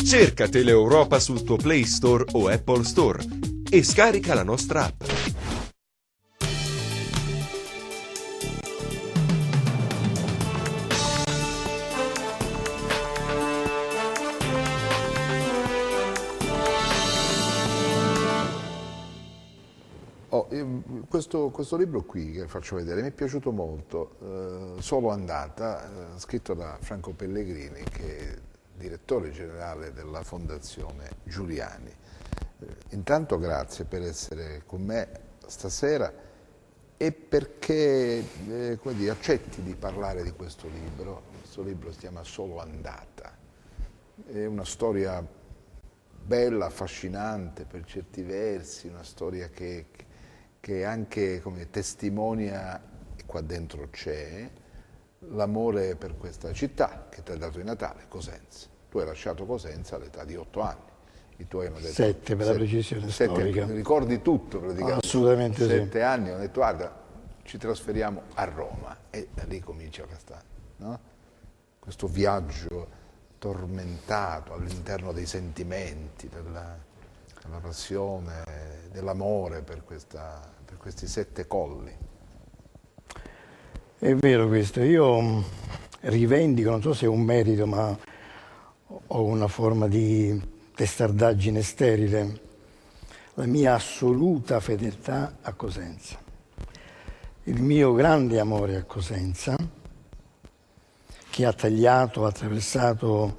Cerca Teleeuropa sul tuo Play Store o Apple Store e scarica la nostra app. Questo libro qui che faccio vedere mi è piaciuto molto, Solo andata, scritto da Franco Pellegrini, che è direttore generale della Fondazione Giuliani. Intanto grazie per essere con me stasera e perché come dire, accetti di parlare di questo libro. Questo libro si chiama Solo andata, è una storia bella, affascinante per certi versi, una storia che anche come testimonia, e qua dentro c'è, l'amore per questa città che ti ha dato di Natale, Cosenza. Tu hai lasciato Cosenza all'età di 8 anni, i tuoi hanno detto... 7 per la precisione storica. Ricordi tutto praticamente? Assolutamente 7 anni, hanno detto guarda, ci trasferiamo a Roma e da lì comincia no? Questo viaggio tormentato all'interno dei sentimenti, della passione, dell'amore per questi 7 colli. È vero questo, io rivendico, non so se è un merito, ma ho una forma di testardaggine sterile, la mia assoluta fedeltà a Cosenza, il mio grande amore a Cosenza, che ha tagliato, ha attraversato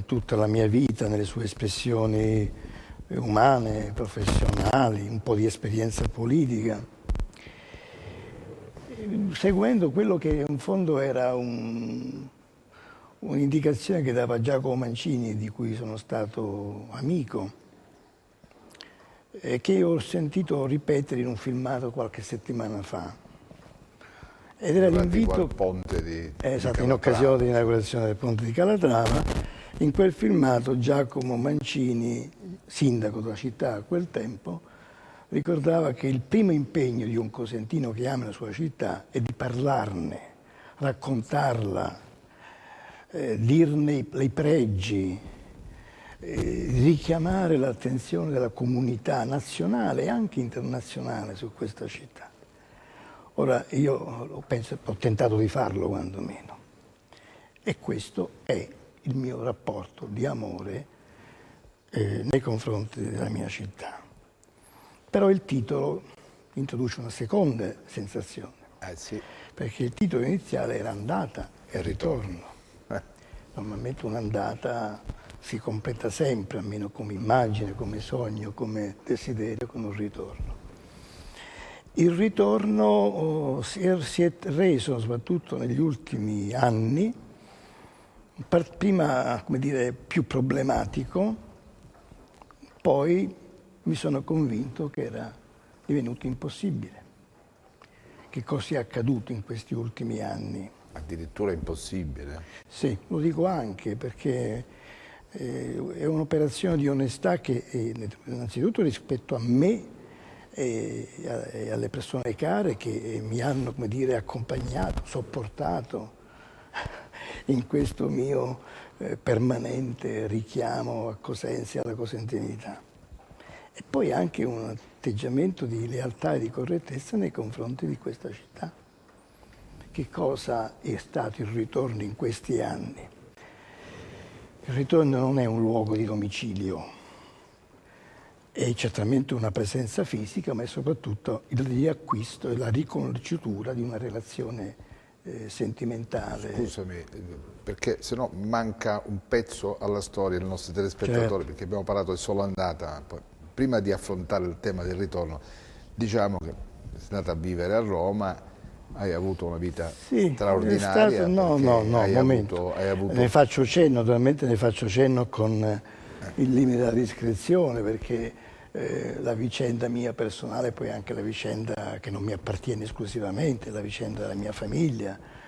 tutta la mia vita nelle sue espressioni umane, professionali, un po' di esperienza politica, seguendo quello che in fondo era un'indicazione che dava Giacomo Mancini, di cui sono stato amico, e che ho sentito ripetere in un filmato qualche settimana fa. Ed era l'invito al ponte di esatto, in occasione dell'inaugurazione del ponte di Calatrava. In quel filmato Giacomo Mancini, sindaco della città a quel tempo, ricordava che il primo impegno di un cosentino che ama la sua città è di parlarne, raccontarla, dirne i pregi, richiamare l'attenzione della comunità nazionale e anche internazionale su questa città. Ora io ho tentato di farlo quantomeno, e questo è il mio rapporto di amore nei confronti della mia città. Però il titolo introduce una seconda sensazione, sì. perché il titolo iniziale era Andata e ritorno. Normalmente un'andata si completa sempre, almeno come immagine, come sogno, come desiderio, con un ritorno. Il ritorno si è reso, soprattutto negli ultimi anni, prima, come dire, più problematico, poi mi sono convinto che era divenuto impossibile. Che cosa è accaduto in questi ultimi anni? Addirittura impossibile? Sì, lo dico anche perché è un'operazione di onestà che innanzitutto rispetto a me e alle persone care che mi hanno, come dire, accompagnato, sopportato in questo mio permanente richiamo a Cosenza e alla cosentinità. E poi anche un atteggiamento di lealtà e di correttezza nei confronti di questa città. Che cosa è stato il ritorno in questi anni? Il ritorno non è un luogo di domicilio, è certamente una presenza fisica, ma è soprattutto il riacquisto e la riconoscitura di una relazione sentimentale. Scusami, perché se no manca un pezzo alla storia dei nostri telespettatori, certo. Perché abbiamo parlato di Solo andata. Prima di affrontare il tema del ritorno, diciamo che sei andata a vivere a Roma, hai avuto una vita straordinaria. Momento. Ne faccio cenno, naturalmente ne faccio cenno con il limite della discrezione, perché la vicenda mia personale, poi anche la vicenda che non mi appartiene esclusivamente, la vicenda della mia famiglia,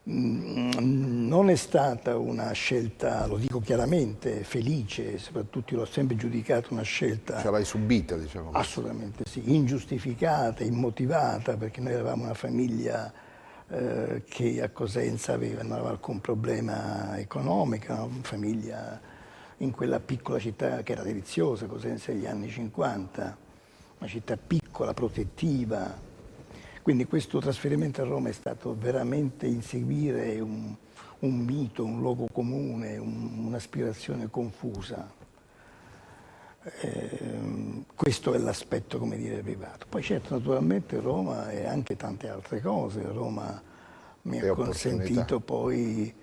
non è stata una scelta, lo dico chiaramente, felice, soprattutto l'ho sempre giudicata una scelta... Ce l'hai subita, diciamo così. Assolutamente sì, ingiustificata, immotivata, perché noi eravamo una famiglia che a Cosenza non aveva alcun problema economico, una famiglia in quella piccola città che era deliziosa, Cosenza degli anni 50, una città piccola, protettiva. Quindi questo trasferimento a Roma è stato veramente inseguire un mito, un luogo comune, un'aspirazione confusa. Questo è l'aspetto, come dire, privato. Poi certo, naturalmente Roma e anche tante altre cose. Roma mi ha consentito poi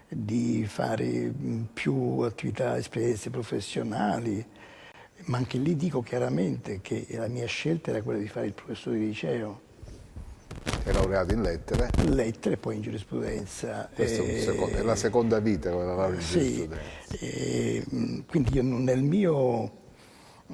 di fare più attività, esperienze professionali, ma anche lì dico chiaramente che la mia scelta era quella di fare il professore di liceo. È laureato in lettere? In lettere e poi in giurisprudenza. Questa è la seconda vita, quella laurea in giurisprudenza. Quindi io, nel mio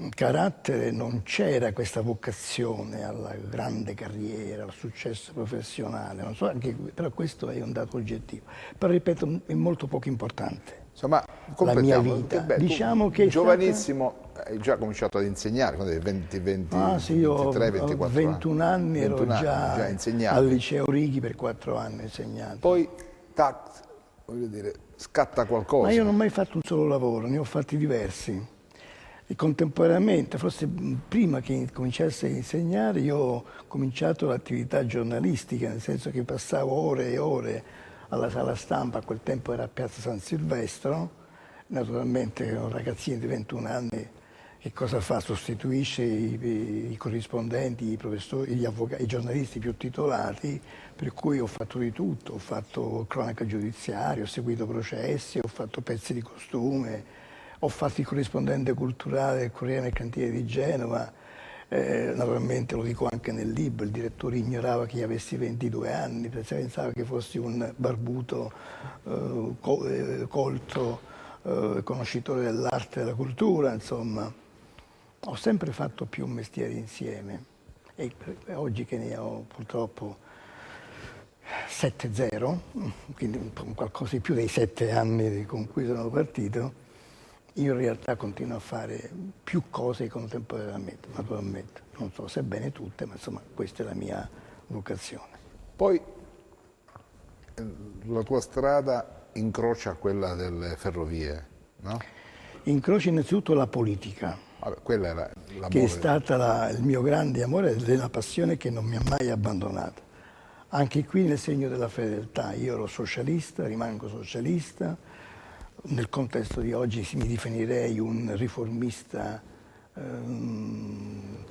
carattere non c'era questa vocazione alla grande carriera, al successo professionale, non so, però questo è un dato oggettivo. Però ripeto, è molto poco importante. Insomma, la mia vita. Diciamo che giovanissimo hai già cominciato ad insegnare, quando avevi 23, 24 anni. 21 anni ero già insegnante. Al liceo Righi per 4 anni insegnante. Poi, tac, voglio dire, scatta qualcosa. Ma io non ho mai fatto un solo lavoro, ne ho fatti diversi. E contemporaneamente, forse prima che cominciassi a insegnare, io ho cominciato l'attività giornalistica, nel senso che passavo ore e ore alla sala stampa, a quel tempo era a Piazza San Silvestro, naturalmente un ragazzino di 21 anni che cosa fa? Sostituisce i corrispondenti, i professori, gli avvocati, i giornalisti più titolati, per cui ho fatto di tutto, ho fatto cronaca giudiziaria, ho seguito processi, ho fatto pezzi di costume, ho fatto il corrispondente culturale del Corriere Mercantile di Genova, naturalmente lo dico anche nel libro, il direttore ignorava che io avessi 22 anni, pensava che fossi un barbuto, colto, conoscitore dell'arte e della cultura, insomma. Ho sempre fatto più mestieri insieme e oggi che ne ho purtroppo 7-0, quindi qualcosa di più dei 7 anni con cui sono partito, io in realtà continuo a fare più cose contemporaneamente, naturalmente. Non so se bene tutte, ma insomma questa è la mia vocazione. Poi la tua strada incrocia quella delle ferrovie, no? Incrocia innanzitutto la politica, Vabbè, quella era che è stata il mio grande amore e la passione che non mi ha mai abbandonato. Anche qui nel segno della fedeltà, io ero socialista, rimango socialista. Nel contesto di oggi mi definirei un riformista il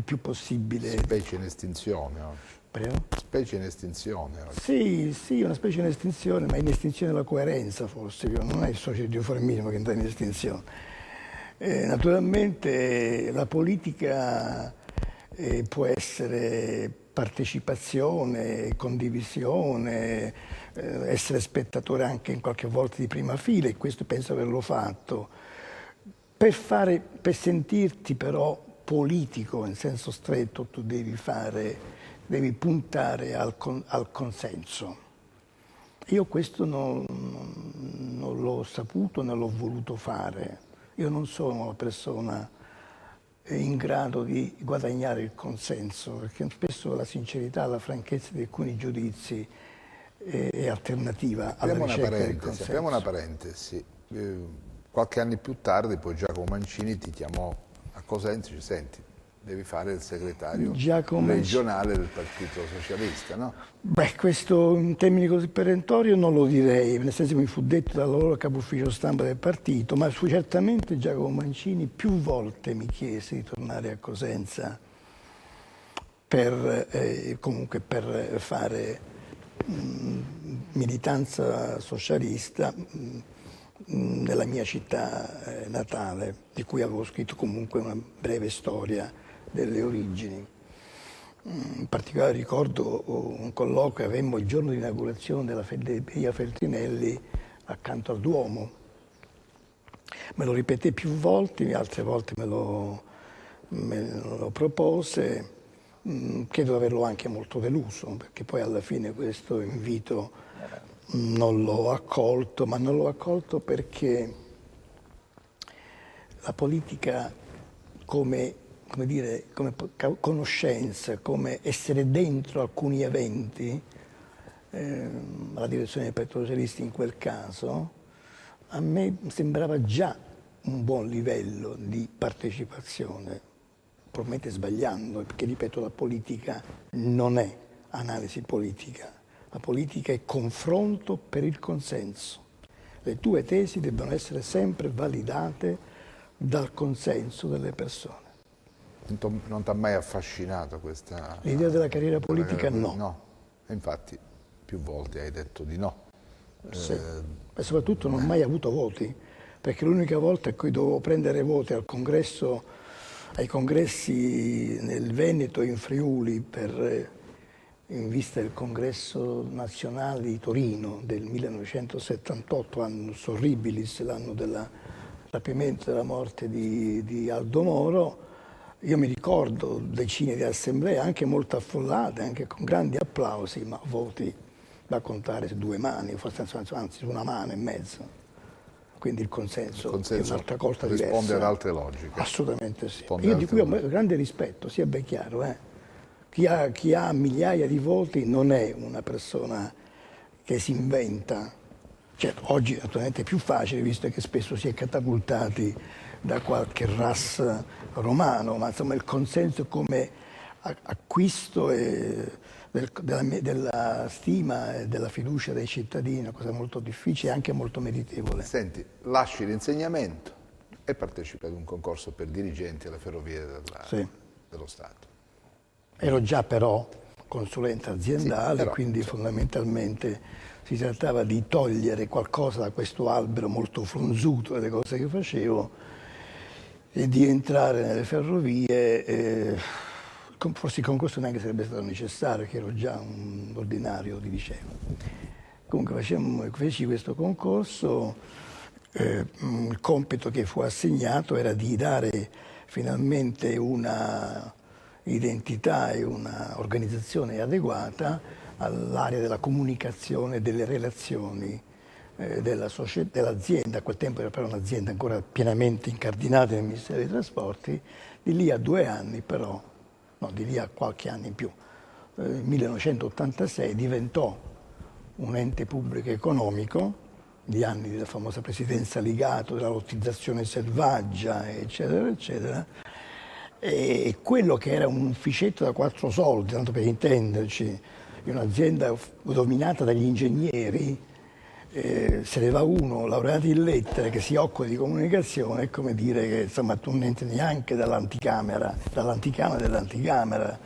più possibile. Specie in estinzione oggi. Prego? Specie in estinzione oggi. Sì, una specie in estinzione, ma in estinzione la coerenza forse, non è il socio di riformismo che entra in estinzione. Naturalmente la politica può essere partecipazione, condivisione, essere spettatore anche in qualche volta di prima fila, e questo penso averlo fatto. Per sentirti però politico in senso stretto, tu devi puntare al consenso. Io questo non l'ho saputo, non l'ho voluto fare. Io non sono una persona in grado di guadagnare il consenso, perché spesso la sincerità, la franchezza di alcuni giudizi è alternativa alla ricerca del consenso. Apriamo una parentesi. Qualche anno più tardi poi Giacomo Mancini ti chiamò a Cosenza e dice: senti, devi fare il segretario regionale del Partito Socialista, no? Beh, questo in termini così perentorio non lo direi, nel senso che mi fu detto dall'allora capo ufficio stampa del partito, ma fu certamente Giacomo Mancini più volte mi chiese di tornare a Cosenza comunque per fare militanza socialista nella mia città natale, di cui avevo scritto comunque una breve storia delle origini. In particolare ricordo un colloquio che avemmo il giorno di inaugurazione della via Feltrinelli accanto al Duomo. Me lo ripeté più volte, altre volte me lo propose. Credo di averlo anche molto deluso, perché poi alla fine questo invito non l'ho accolto, ma non l'ho accolto perché la politica come conoscenza, come essere dentro alcuni eventi, la direzione dei Partiti Socialisti in quel caso, a me sembrava già un buon livello di partecipazione, probabilmente sbagliando, perché ripeto, la politica non è analisi politica, la politica è confronto per il consenso. Le tue tesi debbono essere sempre validate dal consenso delle persone. Non ti ha mai affascinato questa... L'idea della carriera politica no. No, e infatti più volte hai detto di no. Sì. E soprattutto non ho mai avuto voti, perché l'unica volta in cui dovevo prendere voti al congresso, ai congressi nel Veneto e in Friuli in vista del congresso nazionale di Torino del 1978, annus horribilis, l'anno del rapimento e della morte di Aldo Moro, io mi ricordo decine di assemblee, anche molto affollate, anche con grandi applausi, ma voti da contare su due mani, forse anzi su una mano e mezzo. Quindi il consenso è un'altra cosa diversa. Risponde ad altre logiche. Assolutamente sì. Io di cui ho grande rispetto, sia ben chiaro. Chi ha migliaia di voti non è una persona che si inventa. Certo, oggi naturalmente è più facile, visto che spesso si è catapultati da qualche ras romano, ma insomma il consenso come acquisto della stima e della fiducia dei cittadini è una cosa molto difficile e anche molto meritevole. Senti, lasci l'insegnamento e partecipi ad un concorso per dirigenti alle ferrovie dello Stato. Ero già però consulente aziendale, però, quindi fondamentalmente si trattava di togliere qualcosa da questo albero molto fronzuto delle cose che facevo e di entrare nelle ferrovie. Forse il concorso neanche sarebbe stato necessario, che ero già un ordinario di liceo. Comunque feci questo concorso, il compito che fu assegnato era di dare finalmente una identità e una organizzazione adeguata all'area della comunicazione e delle relazioni dell'azienda. A quel tempo era però un'azienda ancora pienamente incardinata nel Ministero dei Trasporti. Di lì a 2 anni però, no, di lì a qualche anno in più, nel 1986 diventò un ente pubblico economico, gli anni della famosa presidenza Ligato, della lottizzazione selvaggia, eccetera, eccetera, e quello che era un ufficetto da 4 soldi, tanto per intenderci, di un'azienda dominata dagli ingegneri, se ne va uno laureato in lettere che si occupa di comunicazione, è come dire che insomma tu non entri neanche dall'anticamera dell'anticamera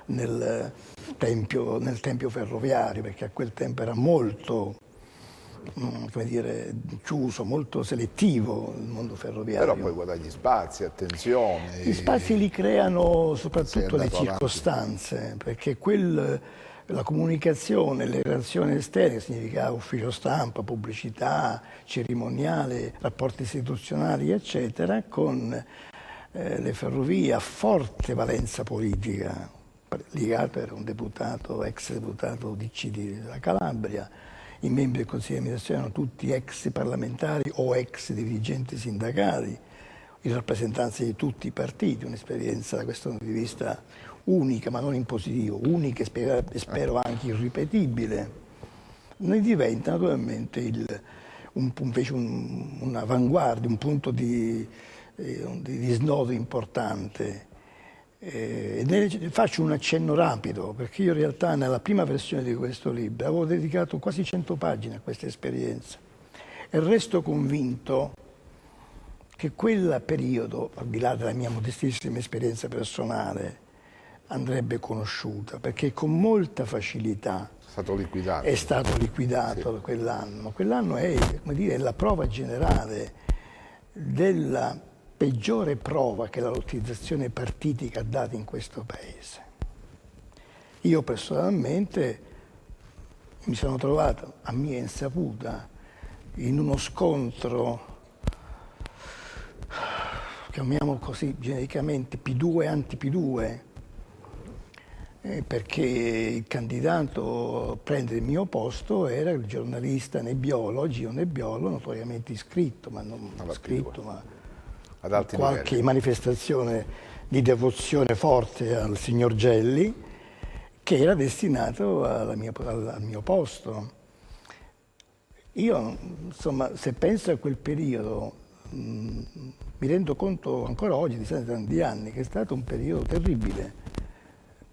nel tempio ferroviario, perché a quel tempo era molto, come dire, chiuso, molto selettivo il mondo ferroviario. Però poi guadagni spazi, attenzione. Gli spazi li creano soprattutto le circostanze, perché la comunicazione, le relazioni esterne significava ufficio stampa, pubblicità, cerimoniale, rapporti istituzionali, eccetera, con le ferrovie a forte valenza politica. Ligato era un deputato, ex deputato DC della Calabria, i membri del Consiglio di amministrazione erano tutti ex parlamentari o ex dirigenti sindacali, in rappresentanza di tutti i partiti, un'esperienza da questo punto di vista unica, ma non in positivo, unica e spero anche irripetibile. Ne diventa naturalmente invece un'avanguardia, un punto di snodo importante. Faccio un accenno rapido, perché io in realtà nella prima versione di questo libro avevo dedicato quasi 100 pagine a questa esperienza e resto convinto che quel periodo, al di là della mia modestissima esperienza personale, andrebbe conosciuta, perché con molta facilità è stato liquidato sì. Quell'anno. Quell'anno è, come dire, la prova generale della peggiore prova che la lottizzazione partitica ha dato in questo Paese. Io personalmente mi sono trovato a mia insaputa in uno scontro, chiamiamo così genericamente P2 anti-P2, perché il candidato a prendere il mio posto era il giornalista Nebbiolo, Gio Nebbiolo, notoriamente iscritto, ma non iscritto, ma qualche manifestazione di devozione forte al signor Gelli, che era destinato al mio posto. Io, insomma, se penso a quel periodo, mi rendo conto ancora oggi, di tanti anni, che è stato un periodo terribile,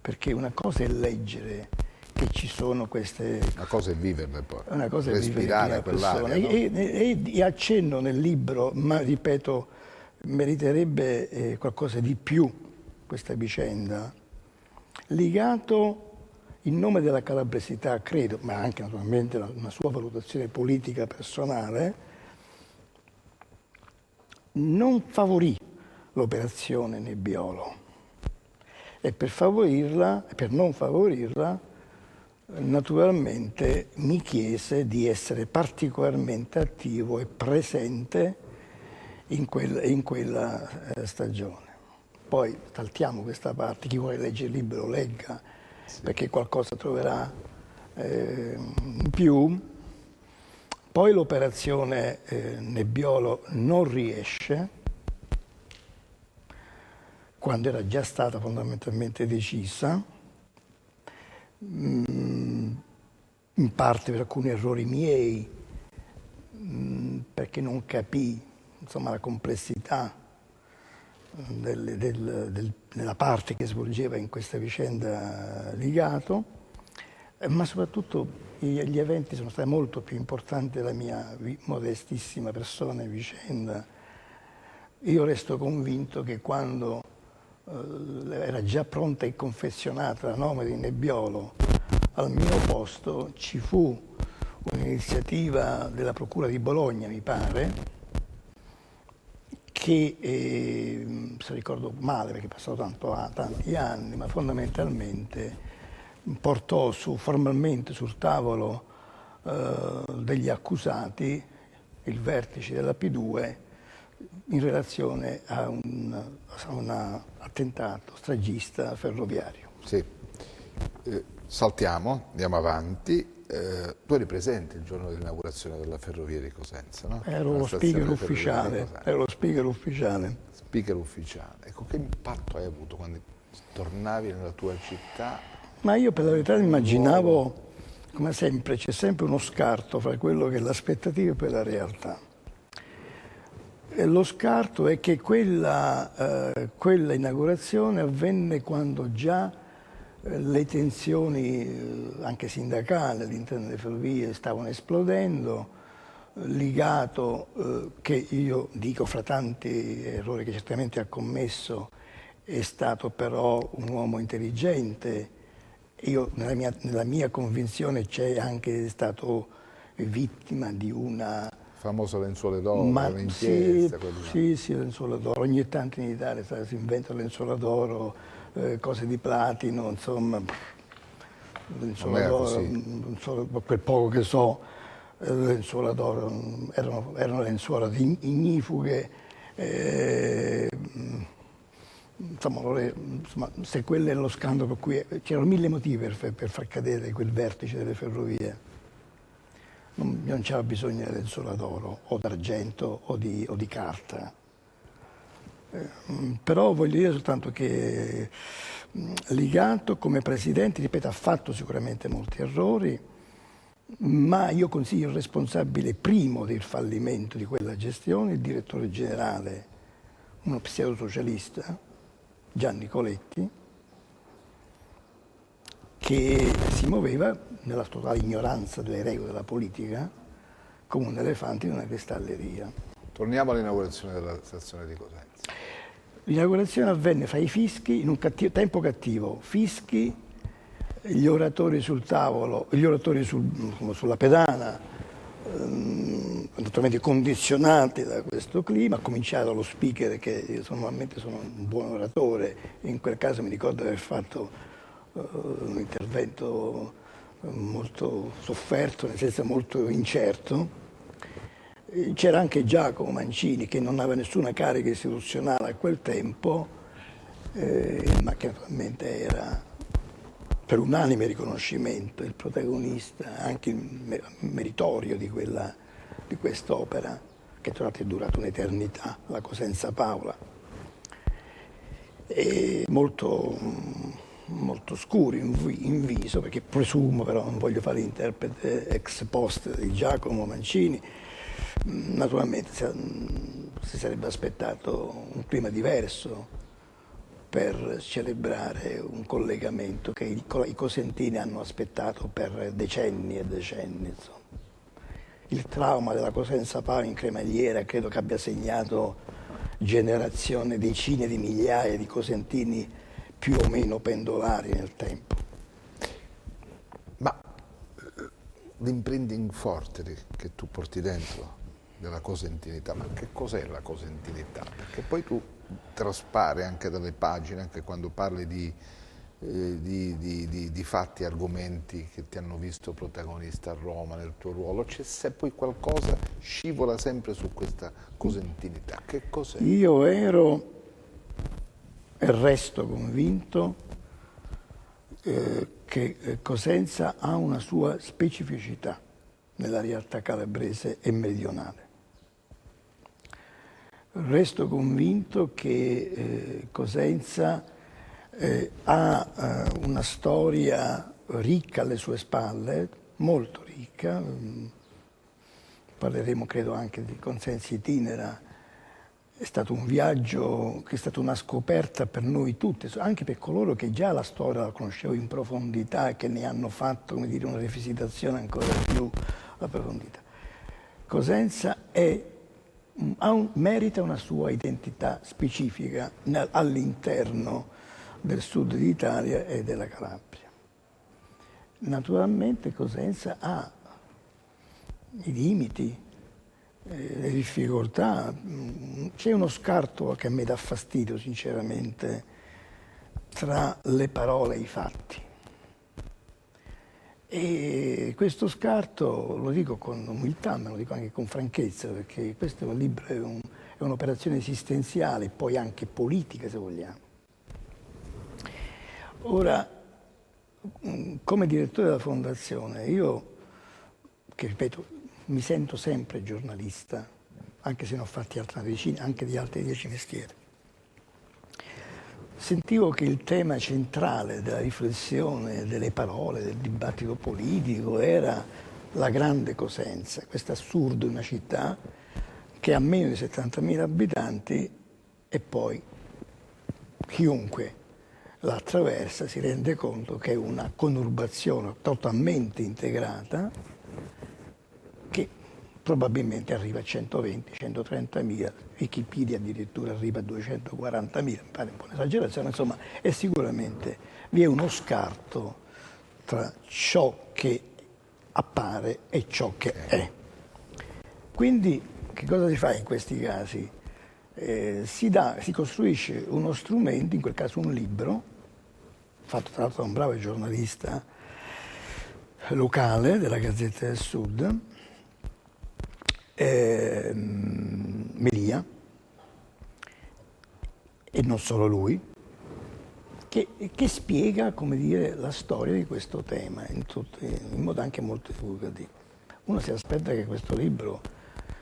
perché una cosa è leggere che ci sono queste... Una cosa è viverle poi, Una cosa è respirare quell'aria. No? E accenno nel libro, ma ripeto, meriterebbe qualcosa di più questa vicenda, legato in nome della calabresità, credo, ma anche naturalmente una sua valutazione politica personale, non favorì l'operazione Nebbiolo e per non favorirla, naturalmente mi chiese di essere particolarmente attivo e presente in quella stagione. Poi saltiamo questa parte, chi vuole leggere il libro lo legga, sì, perché qualcosa troverà in più. Poi l'operazione Nebbiolo non riesce, quando era già stata fondamentalmente decisa, in parte per alcuni errori miei, perché non capii, insomma, la complessità della parte che svolgeva in questa vicenda Ligato, ma soprattutto gli eventi sono stati molto più importanti della mia modestissima persona e vicenda. Io resto convinto che quando era già pronta e confezionata la nomina di Nebbiolo al mio posto, ci fu un'iniziativa della Procura di Bologna, mi pare, che, se ricordo male perché è passato tanti anni, ma fondamentalmente portò formalmente sul tavolo degli accusati il vertice della P2 in relazione a un attentato stragista ferroviario. Sì. Saltiamo, andiamo avanti. Tu eri presente il giorno dell'inaugurazione della ferrovia di Cosenza, no? Ero lo speaker ufficiale. Speaker ufficiale. Ecco, che impatto hai avuto quando tornavi nella tua città? Ma io per la verità immaginavo, come sempre, c'è sempre uno scarto fra quello che è l'aspettativa e poi la realtà. E lo scarto è che quella inaugurazione avvenne quando già le tensioni, anche sindacali, all'interno delle ferrovie stavano esplodendo. Ligato, che io dico fra tanti errori che certamente ha commesso, è stato però un uomo intelligente. Io, nella mia convinzione, c'è anche stato vittima di una... famoso lenzuolo d'oro, un'inchiesta. Sì, lenzuolo d'oro. Ogni tanto in Italia si inventa lenzuolo d'oro, cose di platino, insomma. Lenzuolo d'oro, quel poco che so, lenzuola d'oro erano lenzuola ignifughe. Insomma, se quello è lo scandalo per cui c'erano 1000 motivi per far cadere quel vertice delle ferrovie, non c'era bisogno di lenzuola d'oro o d'argento o di carta. Però voglio dire soltanto che Ligato come presidente, ripeto, ha fatto sicuramente molti errori, ma io consiglio il responsabile primo del fallimento di quella gestione, il direttore generale, uno pseudosocialista, Gianni Coletti, che si muoveva nella totale ignoranza delle regole della politica come un elefante in una cristalleria. Torniamo all'inaugurazione della stazione di Cosenza. L'inaugurazione avvenne fra i fischi, in un tempo cattivo, fischi, gli oratori sul tavolo, gli oratori sulla pedana, naturalmente condizionati da questo clima, a cominciare dallo speaker, che io normalmente sono un buon oratore, in quel caso mi ricordo di aver fatto un intervento molto sofferto, nel senso molto incerto. C'era anche Giacomo Mancini, che non aveva nessuna carica istituzionale a quel tempo, ma che naturalmente era per unanime riconoscimento il protagonista, anche meritorio di quest'opera, che tra l'altro è durata un'eternità, la Cosenza Paola. E molto scuro in viso, perché presumo, però non voglio fare l'interprete ex post di Giacomo Mancini, naturalmente si sarebbe aspettato un clima diverso per celebrare un collegamento che i cosentini hanno aspettato per decenni e decenni. Insomma. Il trauma della Cosenza Pau in cremagliera credo che abbia segnato generazioni, decine di migliaia di cosentini più o meno pendolari nel tempo. Ma l'imprinting forte che tu porti dentro della cosentinità, ma che cos'è la cosentinità? Perché poi tu traspare anche dalle pagine, anche quando parli di fatti, argomenti che ti hanno visto protagonista a Roma nel tuo ruolo, se poi qualcosa scivola sempre su questa cosentinità. Che cos'è? Io ero e resto convinto che Cosenza ha una sua specificità nella realtà calabrese e meridionale. Resto convinto che Cosenza ha una storia ricca alle sue spalle, molto ricca. Parleremo credo anche di Cosenza Itinera. È stato un viaggio che è stata una scoperta per noi tutti, anche per coloro che già la storia la conoscevano in profondità e che ne hanno fatto, come dire, una rivisitazione ancora più approfondita. Cosenza merita una sua identità specifica all'interno del sud d'Italia e della Calabria. Naturalmente Cosenza ha i limiti, le difficoltà. C'è uno scarto che a me dà fastidio sinceramente tra le parole e i fatti. E questo scarto lo dico con umiltà, ma lo dico anche con franchezza, perché questo libro è un'operazione esistenziale, poi anche politica se vogliamo. Ora, come direttore della Fondazione, io, che ripeto, mi sento sempre giornalista, anche se ne ho fatti anche di altri 10 mestieri. Sentivo che il tema centrale della riflessione, delle parole, del dibattito politico era la grande Cosenza, questo assurdo in una città che ha meno di 70.000 abitanti e poi chiunque la attraversa si rende conto che è una conurbazione totalmente integrata che probabilmente arriva a 120, 130.000, Wikipedia addirittura arriva a 240.000, mi pare un po' un'esagerazione, insomma, e sicuramente vi è uno scarto tra ciò che appare e ciò che è. Quindi che cosa si fa in questi casi? Si costruisce uno strumento, in quel caso un libro, fatto tra l'altro da un bravo giornalista locale della Gazzetta del Sud, Melia, e non solo lui, che spiega, come dire, la storia di questo tema in modo anche molto divulgativo. Uno si aspetta che questo libro,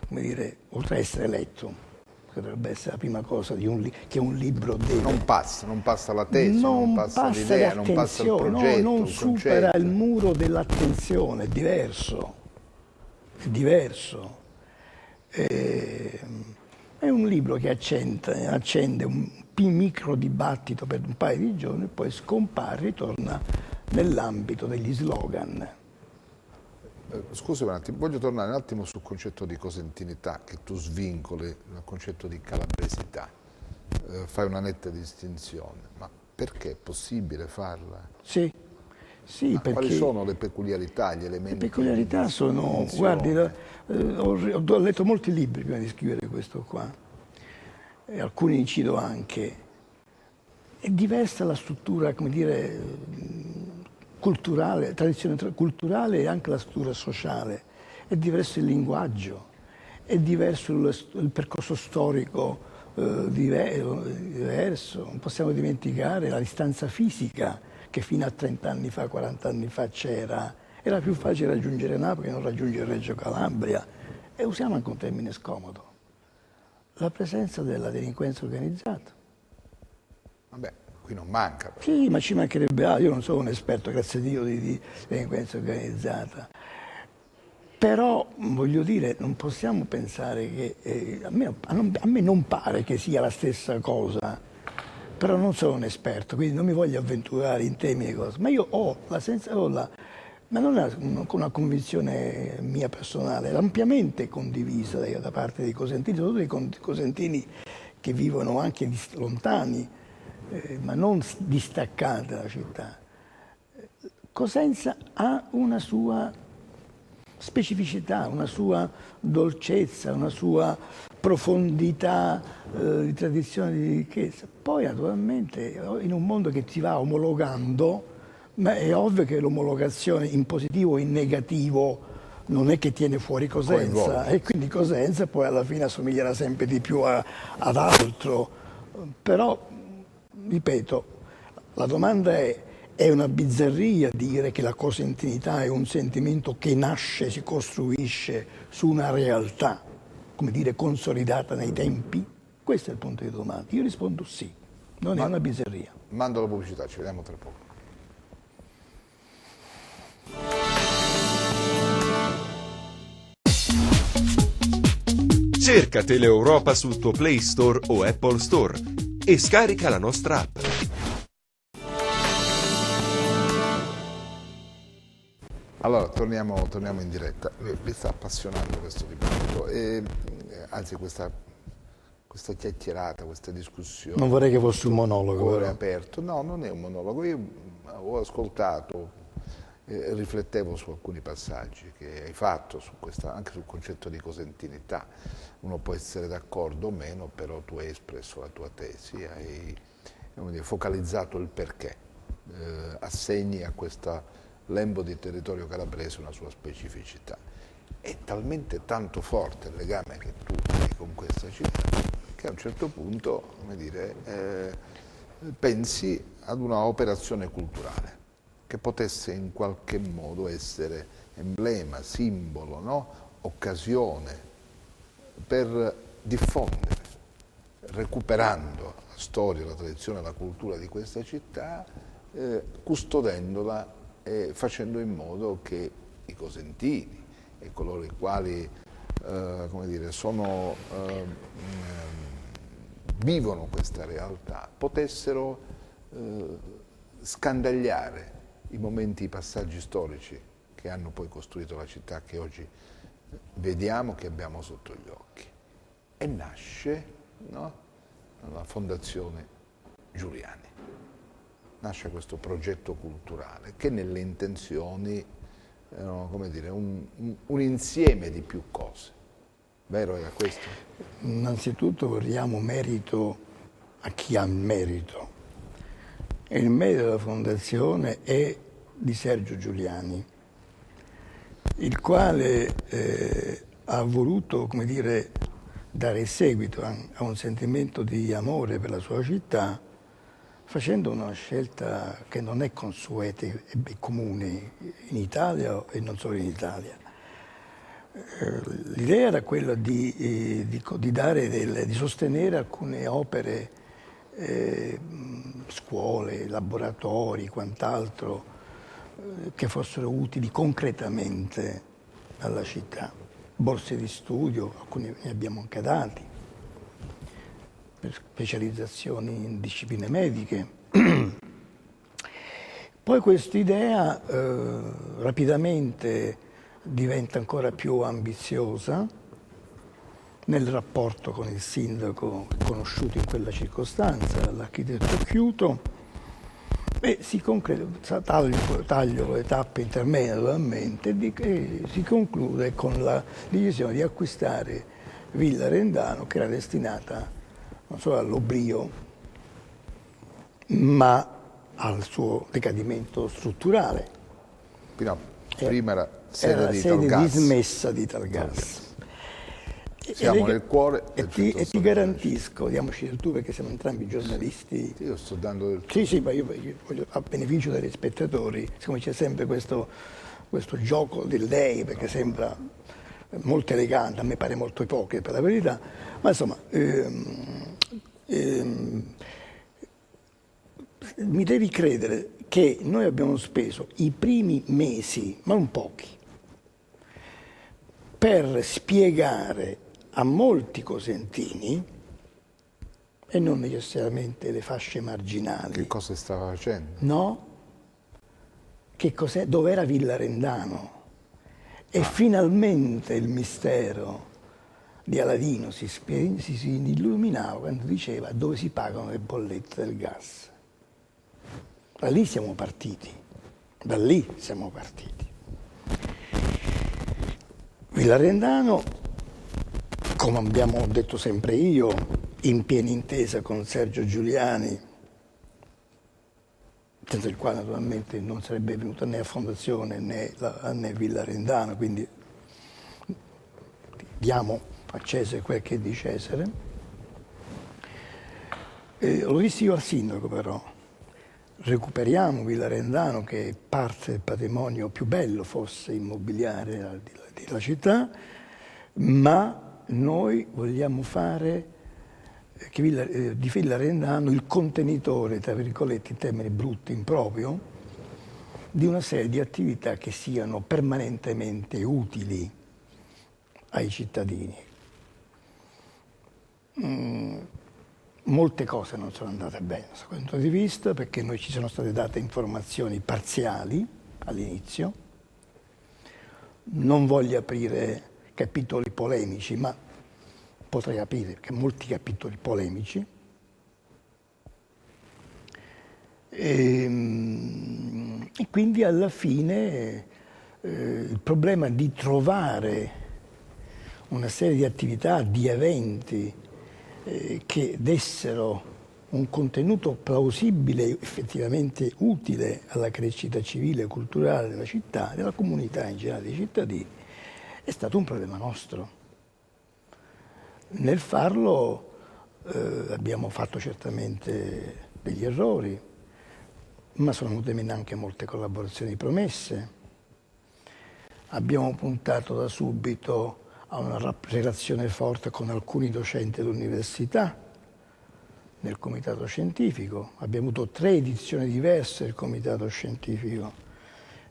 come dire, oltre a essere letto, che dovrebbe essere la prima cosa che un libro deve... Non passa la tesi, non passa l'idea, non passa il progetto. Non supera il muro dell'attenzione, è diverso. È diverso. È un libro che accende un micro dibattito per un paio di giorni e poi scompare, ritorna nell'ambito degli slogan. Scusi un attimo, voglio tornare un attimo sul concetto di cosentinità che tu svincoli dal concetto di calabresità. Fai una netta distinzione, ma perché è possibile farla? Sì, perché... Quali sono le peculiarità, gli elementi? Le peculiarità sono... Guardi, ho letto molti libri prima di scrivere questo qua, e alcuni incido anche. È diversa la struttura, come dire, culturale, tradizione culturale e anche la struttura sociale. È diverso il linguaggio, è diverso il percorso storico diverso. Non possiamo dimenticare la distanza fisica che fino a 30 anni fa, 40 anni fa c'era. Era più facile raggiungere Napoli che non raggiungere Reggio Calabria. E usiamo anche un termine scomodo. La presenza della delinquenza organizzata. Vabbè, qui non manca. Sì, ma ci mancherebbe altro. Io non sono un esperto, grazie a Dio, di delinquenza organizzata. Però, voglio dire, non possiamo pensare che, a me non pare che sia la stessa cosa, però non sono un esperto, quindi non mi voglio avventurare in temi e cose, ma io ho la sensazione, ma non è una convinzione mia personale, ampiamente condivisa da parte dei cosentini, soprattutto dei cosentini che vivono anche lontani, ma non distaccati dalla città. Cosenza ha una sua specificità, una sua dolcezza, una sua profondità di tradizione, di ricchezza. Poi naturalmente in un mondo che si va omologando, ma è ovvio che l'omologazione in positivo o in negativo non è che tiene fuori Cosenza, e quindi Cosenza poi alla fine assomiglierà sempre di più ad altro. Però, ripeto, la domanda è una bizzarria dire che la cosentinità è un sentimento che nasce, si costruisce su una realtà, come dire, consolidata nei tempi? Questo è il punto di domanda. Io rispondo sì, non è una bizzarria. Mando la pubblicità, ci vediamo tra poco. Cerca Teleeuropa sul tuo Play Store o Apple Store e scarica la nostra app. Allora, torniamo in diretta. Mi sta appassionando questo dibattito, anzi questa chiacchierata, questa discussione. Non vorrei che fosse un monologo. Cuore aperto. No, non è un monologo. Io ho ascoltato, riflettevo su alcuni passaggi che hai fatto, anche sul concetto di cosentinità. Uno può essere d'accordo o meno, però tu hai espresso la tua tesi, hai focalizzato il perché, assegni a questa lembo di territorio calabrese una sua specificità. È talmente tanto forte il legame che tu hai con questa città che a un certo punto, come dire, pensi ad una operazione culturale che potesse in qualche modo essere emblema, simbolo, no? Occasione per diffondere, recuperando la storia, la tradizione, la cultura di questa città, custodendola e facendo in modo che i cosentini e coloro i quali come dire, vivono questa realtà potessero scandagliare i momenti, i passaggi storici che hanno poi costruito la città che oggi vediamo, che abbiamo sotto gli occhi. E nasce, no, la Fondazione Giuliani. Nasce questo progetto culturale che nelle intenzioni come dire, un insieme di più cose. Vero era questo? Innanzitutto vorremmo merito a chi ha il merito. E il merito della Fondazione è di Sergio Giuliani, il quale ha voluto, come dire, dare seguito a un sentimento di amore per la sua città, facendo una scelta che non è consueta e comune in Italia e non solo in Italia. L'idea era quella di sostenere alcune opere, scuole, laboratori, quant'altro, che fossero utili concretamente alla città. Borse di studio, alcune ne abbiamo anche dati, per specializzazioni in discipline mediche. Poi quest'idea rapidamente diventa ancora più ambiziosa nel rapporto con il sindaco conosciuto in quella circostanza, l'architetto Chiuto, e si taglio le tappe intermedie naturalmente e si conclude con la decisione di acquistare Villa Rendano, che era destinata non solo all'oblio, ma al suo decadimento strutturale. Prima era sede di Italgas. Dismessa di Italgas. Siamo nel cuore del e ti garantisco, diamoci del tu perché siamo entrambi giornalisti. Io sto dando del tu. Sì, ma io voglio, a beneficio degli spettatori, siccome c'è sempre questo gioco del lei, perché sembra molto elegante, a me pare molto ipocrita per la verità, ma insomma mi devi credere che noi abbiamo speso i primi mesi, ma non pochi, per spiegare a molti cosentini, e non necessariamente le fasce marginali. Che cosa stava facendo? No, che cos'è, dove era Villarendano. E finalmente il mistero di Aladino si illuminava quando diceva dove si pagano le bollette del gas. Da lì siamo partiti, da lì siamo partiti. Villarendano, come abbiamo detto sempre io, in piena intesa con Sergio Giuliani, senza il quale naturalmente non sarebbe venuta né a Fondazione né Villarendano, quindi diamo a Cesare quel che è di Cesare. Lo dissi io al sindaco però, recuperiamo Villarendano, che è parte del patrimonio più bello forse immobiliare della città, ma noi vogliamo fare di Villarendano il contenitore, tra virgolette, in termini brutti, improprio, di una serie di attività che siano permanentemente utili ai cittadini. Molte cose non sono andate bene da questo punto di vista, perché noi ci sono state date informazioni parziali all'inizio. Non voglio aprire capitoli polemici, ma potrei aprire, perché molti capitoli polemici. E quindi alla fine il problema di trovare una serie di attività, di eventi che dessero un contenuto plausibile e effettivamente utile alla crescita civile e culturale della città, della comunità in generale dei cittadini, è stato un problema nostro. Nel farlo abbiamo fatto certamente degli errori, ma sono venute meno anche molte collaborazioni promesse. Abbiamo puntato da subito a una relazione forte con alcuni docenti dell'università, nel comitato scientifico. Abbiamo avuto 3 edizioni diverse del comitato scientifico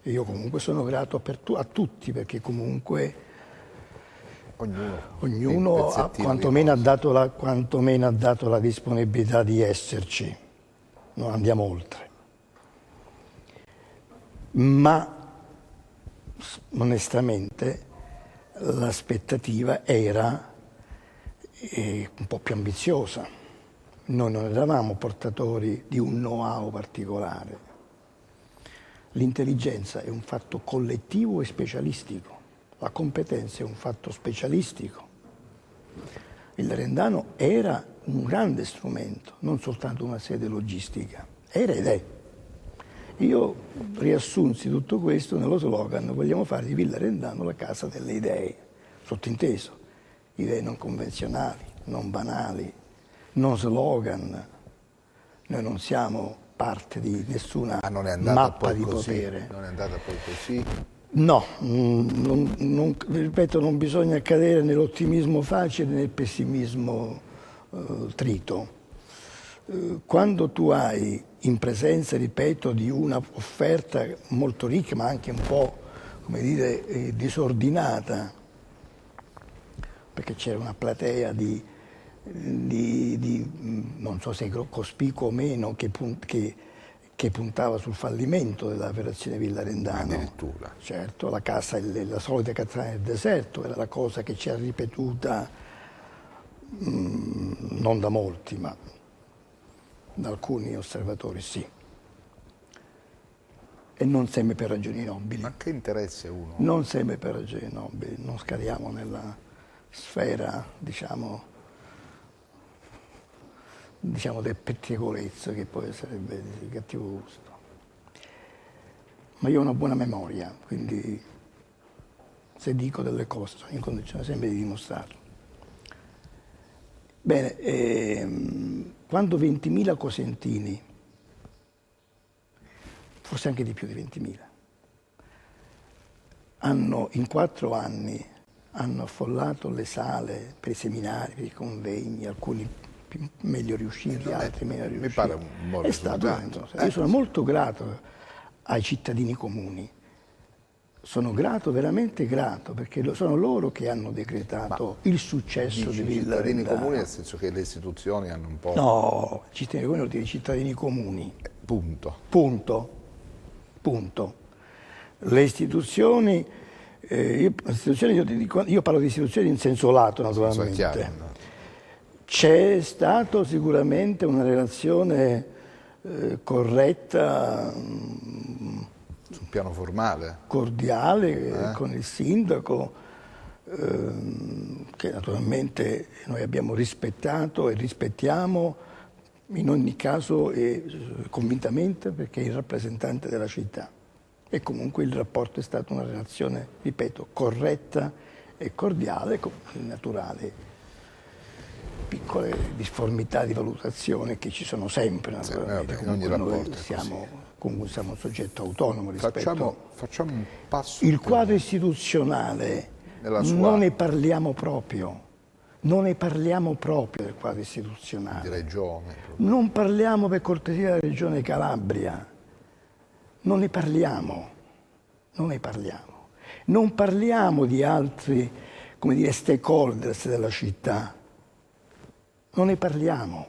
e io comunque sono grato a tutti, perché comunque ognuno quantomeno ha dato la disponibilità di esserci, non andiamo oltre. Ma onestamente l'aspettativa era un po' più ambiziosa. Noi non eravamo portatori di un know-how particolare. L'intelligenza è un fatto collettivo e specialistico. La competenza è un fatto specialistico. Il Villarendano era un grande strumento, non soltanto una sede logistica, era ed è. Io riassunsi tutto questo nello slogan: vogliamo fare di Villarendano la casa delle idee, sottinteso, idee non convenzionali, non banali, non slogan. Noi non siamo parte di nessuna mappa di potere. Non è andata poi così? No, ripeto, non bisogna cadere nell'ottimismo facile e nel pessimismo trito. Quando tu hai in presenza, ripeto, di una offerta molto ricca, ma anche un po', come dire, disordinata, perché c'era una platea di non so se cospicuo o meno, che puntava sul fallimento dell'operazione Villarendano. Addirittura. Certo, la casa, la solita cazzana del deserto, era la cosa che ci ha ripetuta non da molti, ma da alcuni osservatori sì. E non sempre per ragioni nobili. Ma che interesse uno? Non sempre per ragioni nobili, non scadiamo nella sfera, diciamo del pettegolezzo, che poi sarebbe di cattivo gusto. Ma io ho una buona memoria, quindi se dico delle cose sono in condizione sempre di dimostrarlo. Bene, quando 20.000 cosentini, forse anche di più di 20.000, in 4 anni hanno affollato le sale per i seminari, per i convegni, alcuni meglio riusciti, altri meno riusciti. Mi pare un buon risultato. Io sono molto grato ai cittadini comuni, Sono grato, veramente grato, perché sono loro che hanno decretato il successo di Villa cittadini Rendano. comuni, nel senso che le istituzioni hanno un po'... No, cittadini comuni vuol dire cittadini comuni. Punto. Punto. Punto. Le istituzioni, io parlo di istituzioni in senso lato, naturalmente. Chiaro, no? C'è stato sicuramente una relazione corretta, Sul piano formale. cordiale con il sindaco, che naturalmente noi abbiamo rispettato e rispettiamo in ogni caso e convintamente, perché è il rappresentante della città. E comunque il rapporto è stato una relazione, ripeto, corretta e cordiale, con naturale piccole difformità di valutazione che ci sono sempre, naturalmente. In ogni rapporto Comunque siamo un soggetto autonomo rispetto... Facciamo un passo Il quadro istituzionale, non ne parliamo proprio. Non ne parliamo proprio del quadro istituzionale. di regione. Non parliamo, per cortesia, della Regione Calabria. Non ne parliamo. Non ne parliamo. Non parliamo di altri, come dire, stakeholders della città. Non ne parliamo.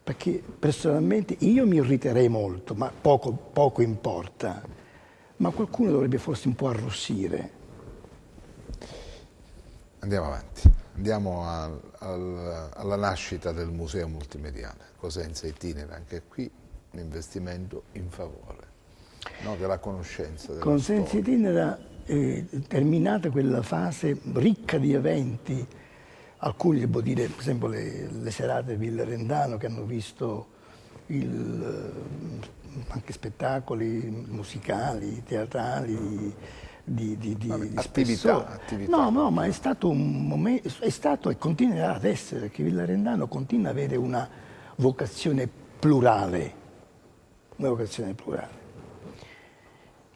Perché personalmente io mi irriterei molto, ma poco importa. Ma qualcuno dovrebbe forse un po' arrossire. Andiamo avanti. Andiamo alla nascita del museo multimediale. Cosenza Itinera, anche qui un investimento in favore, no, della conoscenza. Cosenza Itinera, terminata quella fase ricca di eventi, alcuni devo dire, per esempio le serate Villa Rendano, che hanno visto anche spettacoli musicali, teatrali, di attività. No, ma è stato un momento, è stato e continuerà ad essere, perché Villa Rendano continua ad avere una vocazione plurale,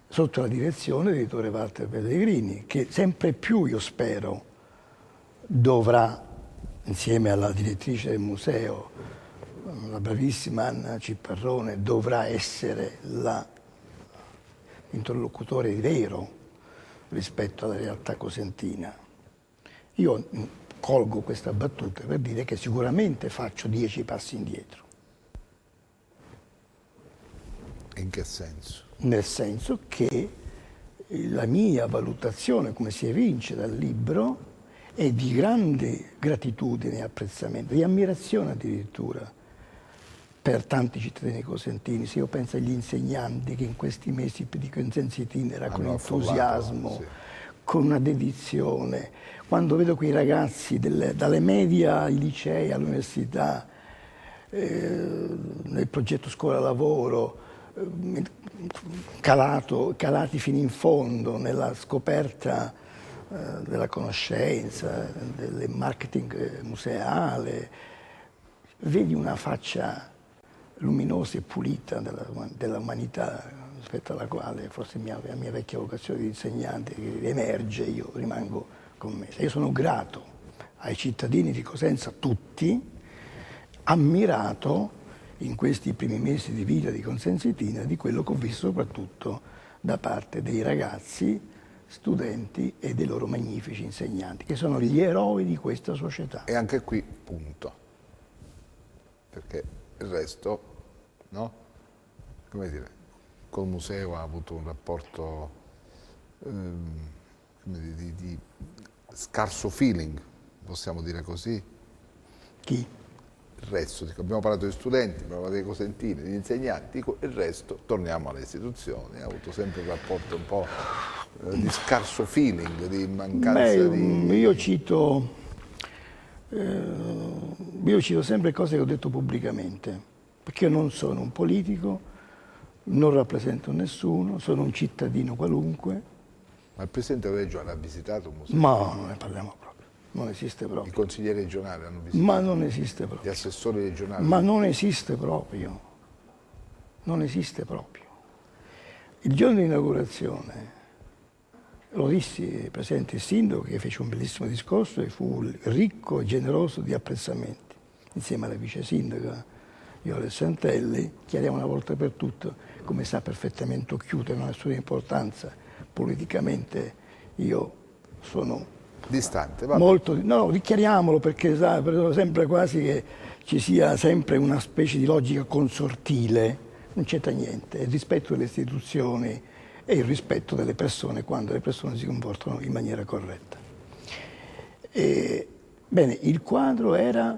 sotto la direzione dell'editore Walter Pellegrini, che sempre più, io spero, dovrà, insieme alla direttrice del museo, la bravissima Anna Cipparrone, dovrà essere l'interlocutore vero rispetto alla realtà cosentina. Io colgo questa battuta per dire che sicuramente faccio 10 passi indietro. In che senso? Nel senso che la mia valutazione, come si evince dal libro, è di grande gratitudine e apprezzamento, di ammirazione addirittura, per tanti cittadini cosentini. Se io penso agli insegnanti che in questi mesi di Cosenza Itinera, con entusiasmo, sì, con una dedizione, quando vedo quei ragazzi dalle medie ai licei, all'università, nel progetto scuola-lavoro, calati fino in fondo nella scoperta della conoscenza, del marketing museale, vedi una faccia luminosa e pulita dell'umanità, rispetto alla quale forse la mia vecchia vocazione di insegnante emerge, io rimango commessa. Io sono grato ai cittadini di Cosenza, tutti, ammirato in questi primi mesi di vita di Cosenza Itinera di quello che ho visto soprattutto da parte dei ragazzi, studenti e dei loro magnifici insegnanti, che sono gli eroi di questa società. E anche qui, punto. Perché il resto, no? Come dire, col museo ha avuto un rapporto di scarso feeling, possiamo dire così? Chi? Il resto, abbiamo parlato di studenti, abbiamo parlato dei cosentini, degli insegnanti, dico, il resto, torniamo alle istituzioni, ha avuto sempre un rapporto un po' di scarso feeling, di mancanza di... Io cito sempre cose che ho detto pubblicamente, perché io non sono un politico, non rappresento nessuno, sono un cittadino qualunque. Ma il Presidente della Regione ha visitato un museo? Ma non ne parliamo proprio, non esiste proprio. I consiglieri regionali hanno visitato? Ma non esiste proprio. Gli assessori regionali? Ma non esiste proprio, non esiste proprio. Il giorno di inaugurazione lo dissi presente il sindaco, che fece un bellissimo discorso e fu ricco e generoso di apprezzamenti. Insieme alla vice sindaca Iole Santelli, chiariamo una volta per tutte, come sa perfettamente Occhiuto, non ha nessuna importanza, politicamente io sono Distante, va. molto... No, richiariamolo perché sembra quasi che ci sia sempre una specie di logica consortile, non c'entra niente, il rispetto delle istituzioni e il rispetto delle persone quando le persone si comportano in maniera corretta. Bene, il quadro era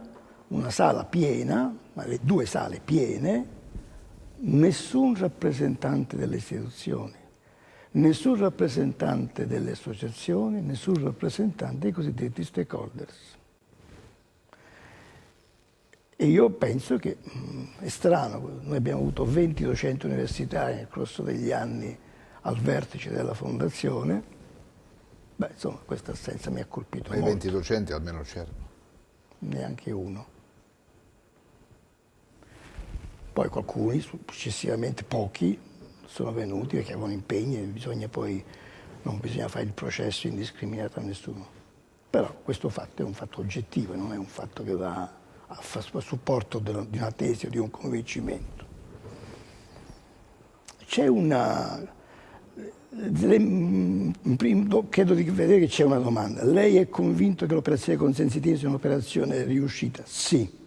una sala piena, le 2 sale piene, nessun rappresentante delle istituzioni, nessun rappresentante delle associazioni, nessun rappresentante dei cosiddetti stakeholders. E io penso che è strano, noi abbiamo avuto 20 docenti universitari nel corso degli anni al vertice della fondazione, beh, insomma, questa assenza mi ha colpito Ma i molto. 20 docenti almeno c'erano. Neanche uno. Poi alcuni, successivamente pochi, sono venuti perché avevano impegni e non bisogna fare il processo indiscriminato a nessuno. Però questo fatto è un fatto oggettivo, non è un fatto che va a supporto di una tesi o di un convincimento. C'è credo di vedere che c'è una domanda. Lei è convinto che l'operazione Consensi-Tinera sia un'operazione riuscita? Sì.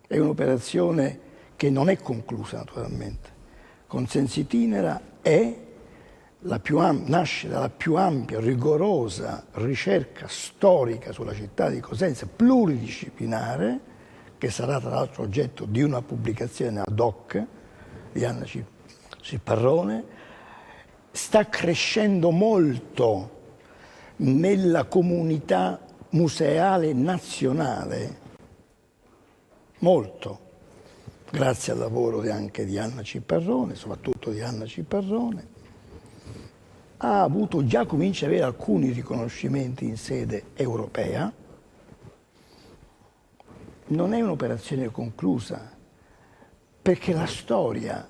È un'operazione che non è conclusa naturalmente. Consensi-Tinera nasce dalla più ampia, rigorosa ricerca storica sulla città di Cosenza, pluridisciplinare, che sarà tra l'altro oggetto di una pubblicazione ad hoc di Anna Ciparrone, sta crescendo molto nella comunità museale nazionale, molto, grazie al lavoro anche di Anna Ciparrone, soprattutto di Anna Ciparrone. Già comincia ad avere alcuni riconoscimenti in sede europea. Non è un'operazione conclusa, perché la storia,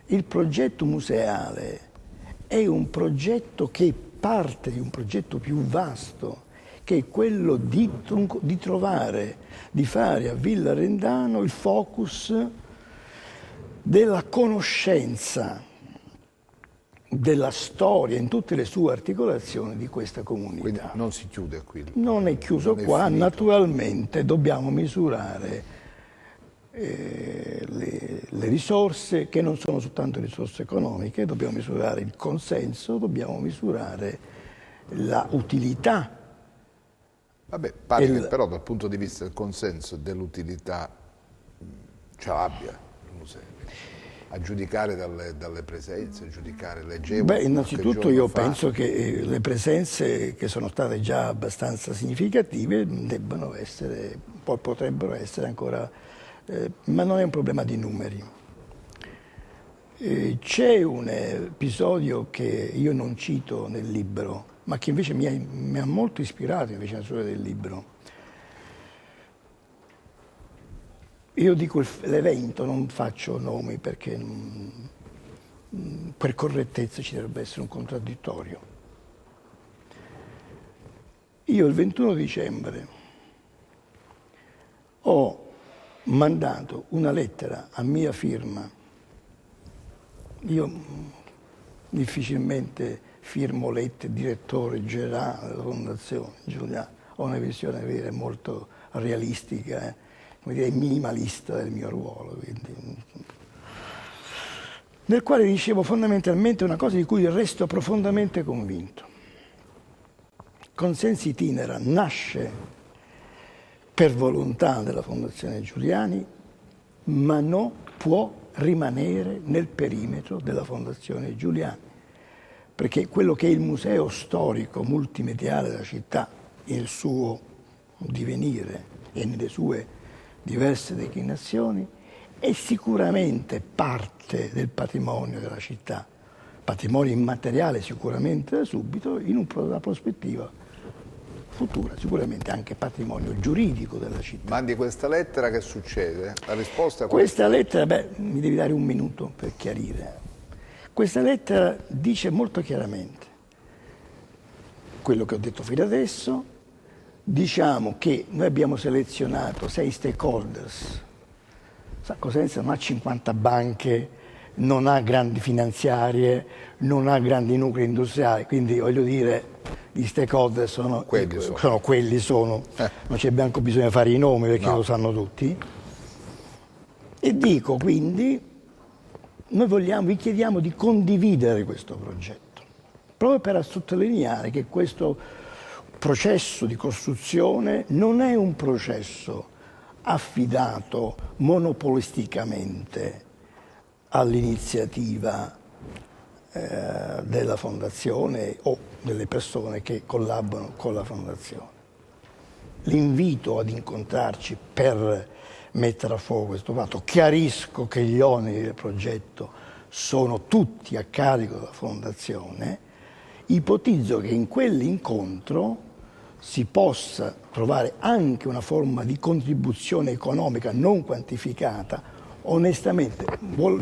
il progetto museale è un progetto che parte di un progetto più vasto, che è quello di fare a Villa Rendano il focus della conoscenza della storia in tutte le sue articolazioni di questa comunità. Quindi non si chiude qui. Non è chiuso qua, finito. Naturalmente dobbiamo misurare le risorse, che non sono soltanto risorse economiche, dobbiamo misurare il consenso, dobbiamo misurare la utilità. Vabbè, pare che però dal punto di vista del consenso e dell'utilità ce l'abbia il museo. A giudicare dalle presenze, a giudicare, leggevo. Beh, innanzitutto io penso che le presenze, che sono state già abbastanza significative, debbano essere, poi potrebbero essere ancora, ma non è un problema di numeri. C'è un episodio che io non cito nel libro, ma che invece mi ha molto ispirato invece nella storia del libro. Io dico l'evento, non faccio nomi perché per correttezza ci dovrebbe essere un contraddittorio. Io il 21 dicembre ho mandato una lettera a mia firma. Io difficilmente firmo lettere, direttore generale della Fondazione Giuliani, ho una visione vera molto realistica, come dire, minimalista del mio ruolo, quindi, nel quale dicevo fondamentalmente una cosa di cui resto profondamente convinto. Consensi-Tinera nasce per volontà della Fondazione Giuliani, ma non può rimanere nel perimetro della Fondazione Giuliani, perché quello che è il museo storico multimediale della città, nel suo divenire e nelle sue diverse declinazioni, è sicuramente parte del patrimonio della città, patrimonio immateriale sicuramente da subito, in una prospettiva futura, sicuramente anche patrimonio giuridico della città. Mandi questa lettera, che succede? La risposta Questa lettera, mi devi dare un minuto per chiarire. Questa lettera dice molto chiaramente quello che ho detto fino adesso. Diciamo che noi abbiamo selezionato 6 stakeholders. Cosenza non ha 50 banche non ha grandi finanziarie, non ha grandi nuclei industriali, quindi voglio dire, gli stakeholder sono quelli. Non c'è neanche bisogno di fare i nomi perché lo sanno tutti. E dico quindi, vi chiediamo di condividere questo progetto, proprio per sottolineare che questo processo di costruzione non è un processo affidato monopolisticamente all'iniziativa della Fondazione o delle persone che collaborano con la Fondazione. L'invito ad incontrarci per mettere a fuoco questo fatto, chiarisco che gli oneri del progetto sono tutti a carico della Fondazione, ipotizzo che in quell'incontro si possa trovare anche una forma di contribuzione economica non quantificata. Onestamente,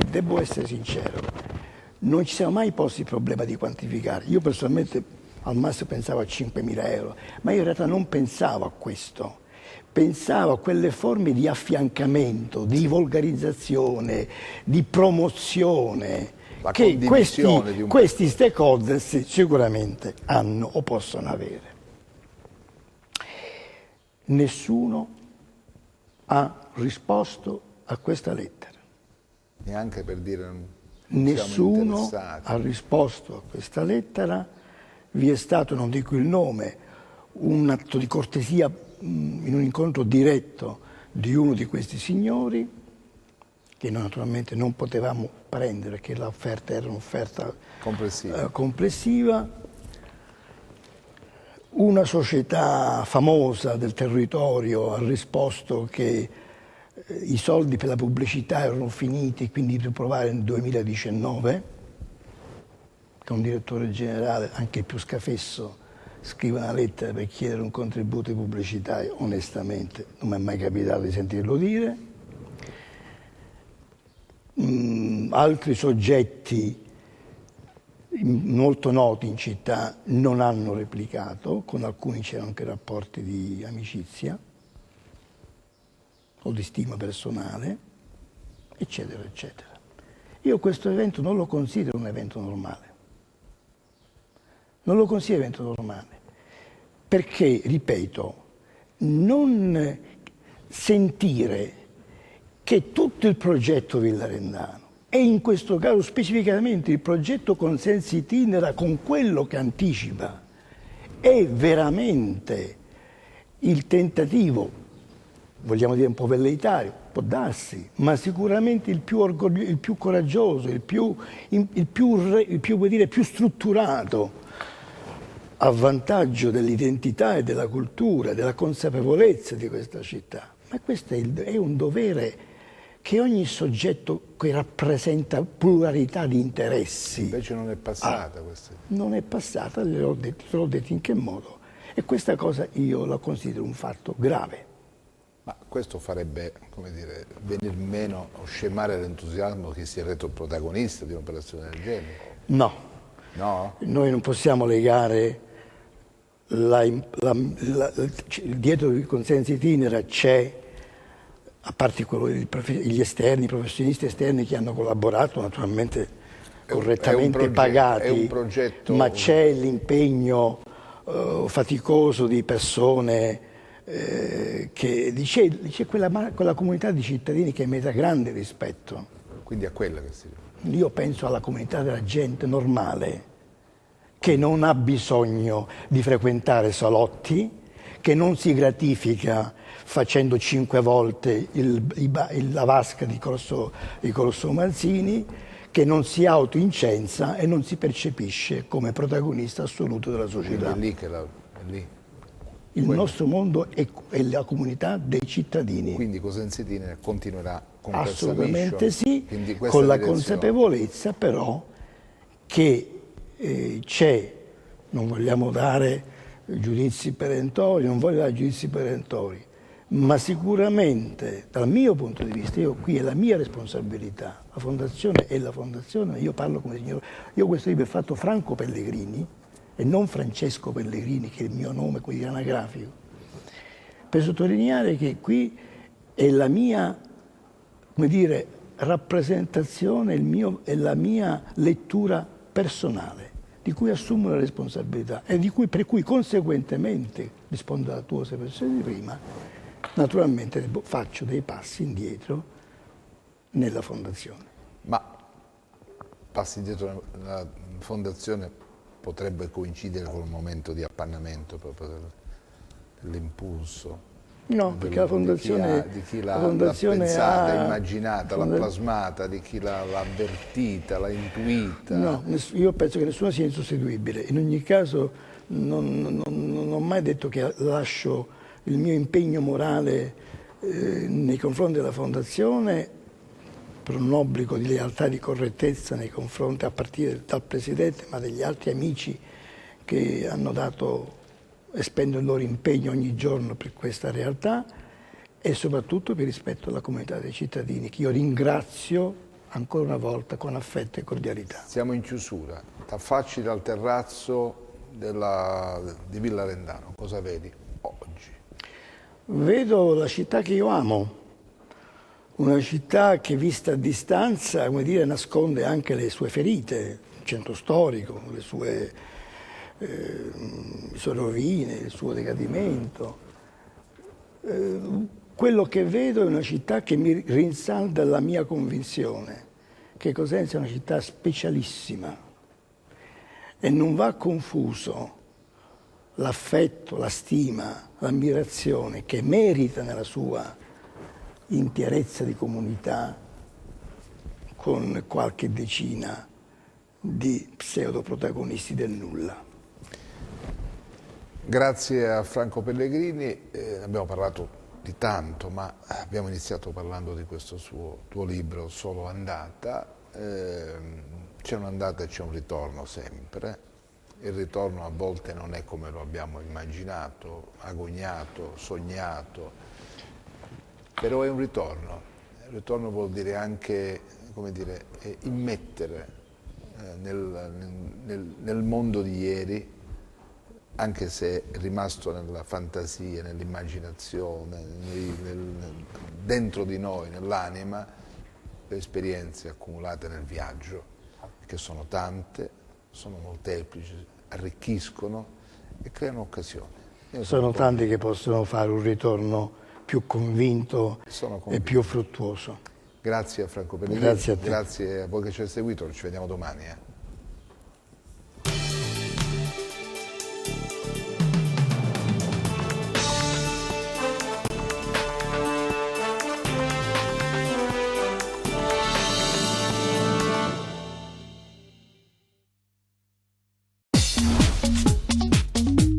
devo essere sincero, non ci siamo mai posti il problema di quantificare. Io personalmente al massimo pensavo a 5.000 euro, ma io in realtà non pensavo a questo. Pensavo a quelle forme di affiancamento, di volgarizzazione, di promozione che questi stakeholder sicuramente hanno o possono avere. Nessuno ha risposto a questa lettera. Neanche per dire nessuno ha risposto a questa lettera. Vi è stato, non dico il nome, un atto di cortesia in un incontro diretto di uno di questi signori, che noi naturalmente non potevamo prendere, perché l'offerta era un'offerta complessiva. Una società famosa del territorio ha risposto che i soldi per la pubblicità erano finiti, quindi di provare nel 2019, che un direttore generale, anche il più scafesso, scrive una lettera per chiedere un contributo di pubblicità, e onestamente non mi è mai capitato di sentirlo dire. Altri soggetti molto noti in città non hanno replicato, con alcuni c'erano anche rapporti di amicizia o di stima personale, eccetera, eccetera. Io questo evento non lo considero un evento normale. Non lo considero un evento normale, perché, ripeto, non sentire che tutto il progetto Villarendano, e in questo caso specificamente il progetto Consensi Itinera con quello che anticipa, è veramente il tentativo, vogliamo dire un po' velleitario, può darsi, ma sicuramente il più coraggioso, il più strutturato a vantaggio dell'identità e della cultura, della consapevolezza di questa città. Ma questo è un dovere che ogni soggetto che rappresenta pluralità di interessi. Invece non è passata questa. Non è passata, te l'ho detto in che modo. E questa cosa io la considero un fatto grave. Ma questo farebbe, come dire, venir meno o scemare l'entusiasmo che sia reto protagonista di un'operazione del genere? No. No? Noi non possiamo legare dietro i Consensi Itinera c'è, a parte gli esterni, i professionisti esterni che hanno collaborato, naturalmente correttamente pagati, ma c'è l'impegno faticoso di persone che c'è quella comunità di cittadini che merita grande rispetto. Quindi a quella che si... Io penso alla comunità della gente normale, che non ha bisogno di frequentare salotti, che non si gratifica facendo 5 volte la vasca di Corso Manzini, che non si autoincensa e non si percepisce come protagonista assoluto della società. Quindi è lì. Il nostro mondo è la comunità dei cittadini. Quindi Consensi Itinera continuerà con assolutamente questa mission, sì, con la consapevolezza però che c'è, non vogliamo dare giudizi perentori, ma sicuramente dal mio punto di vista, io qui è la mia responsabilità, la fondazione è la fondazione, io parlo come signore, io questo libro è fatto Franco Pellegrini e non Francesco Pellegrini, che è il mio nome, quelli anagrafico, per sottolineare che qui è la mia, come dire, rappresentazione è la mia lettura personale, di cui assumo la responsabilità e per cui conseguentemente, rispondo alla tua osservazione di prima, naturalmente faccio dei passi indietro nella fondazione. Ma passi indietro nella fondazione potrebbe coincidere con un momento di appannamento proprio dell'impulso? No, perché la fondazione... Di chi l'ha pensata, immaginata, l'ha plasmata, di chi l'ha avvertita, l'ha intuita. No, io penso che nessuno sia insostituibile. In ogni caso non ho mai detto che lascio il mio impegno morale nei confronti della fondazione per un obbligo di lealtà e di correttezza nei confronti, a partire dal Presidente, ma degli altri amici che hanno dato... espendo il loro impegno ogni giorno per questa realtà e soprattutto per rispetto alla comunità dei cittadini, che io ringrazio ancora una volta con affetto e cordialità. Siamo in chiusura, t'affacci dal terrazzo di Villa Rendano, cosa vedi oggi? Vedo la città che io amo, una città che vista a distanza, come dire, nasconde anche le sue ferite, il centro storico, le sue rovine, il suo decadimento. Quello che vedo è una città che mi rinsalda la mia convinzione che Cosenza è una città specialissima e non va confuso l'affetto, la stima, l'ammirazione che merita nella sua intierezza di comunità con qualche decina di pseudoprotagonisti del nulla. Grazie a Franco Pellegrini, abbiamo parlato di tanto, ma abbiamo iniziato parlando di questo tuo libro Solo andata. C'è un'andata e c'è un ritorno sempre. Il ritorno a volte non è come lo abbiamo immaginato, agognato, sognato, però è un ritorno. Il ritorno vuol dire anche, come dire, immettere nel mondo di ieri, anche se è rimasto nella fantasia, nell'immaginazione, dentro di noi, nell'anima, le esperienze accumulate nel viaggio, che sono tante, sono molteplici, arricchiscono e creano occasioni. Sono tanti che possono fare un ritorno più convinto e più fruttuoso. Grazie a Franco Pellegrini, grazie a te. Grazie a voi che ci avete seguito, ci vediamo domani.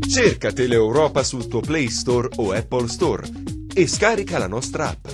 Cerca Teleeuropa sul tuo Play Store o Apple Store e scarica la nostra app.